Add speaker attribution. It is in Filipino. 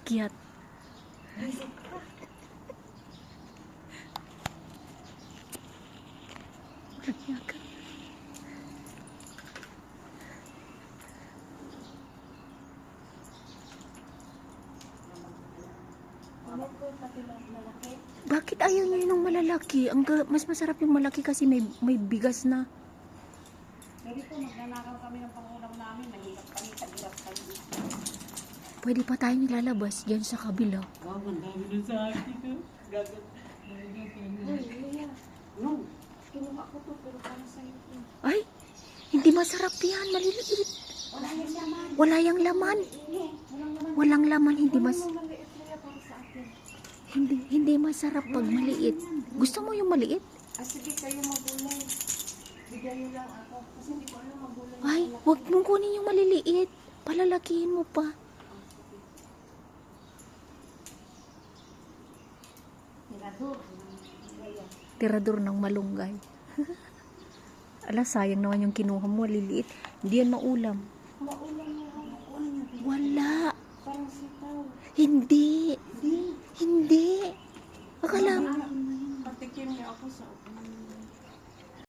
Speaker 1: akyat. Bakit ayaw niyo yung malalaki? Mas masarap yung malaki kasi may bigas na.
Speaker 2: Pwede po, magnanakaw kami ng pangulam namin. Mahirap kami, tagirap kami.
Speaker 1: Pwede pa tayo nilalabas dyan sa kabila.
Speaker 2: Wow, ang dami nun sa akin. Gagat. Uy, Leia. No. Kinuha ko to, pero para sa'yo to.
Speaker 1: Ay, hindi masarap yan. Maliliit.
Speaker 2: Wala yung laman.
Speaker 1: Wala yung laman. Walang laman, hindi
Speaker 2: Maliit, Leia, para sa akin.
Speaker 1: hindi masarap pag maliit. Gusto mo yung maliit?
Speaker 2: Ah, sige, kayo magulay. Bigyan niyo lang ako. Kasi hindi ko alam magulay.
Speaker 1: Ay, wag mong kunin yung maliliit. Palalakihin mo pa.
Speaker 2: Tirador. Leia.
Speaker 1: Tirador ng malunggay. Ala, sayang naman yung kinuha mo, maliliit. Hindi yan maulam.
Speaker 2: Maulam niya ako.
Speaker 1: Wala.
Speaker 2: Parang sitaw.
Speaker 1: Hindi.
Speaker 2: Hindi.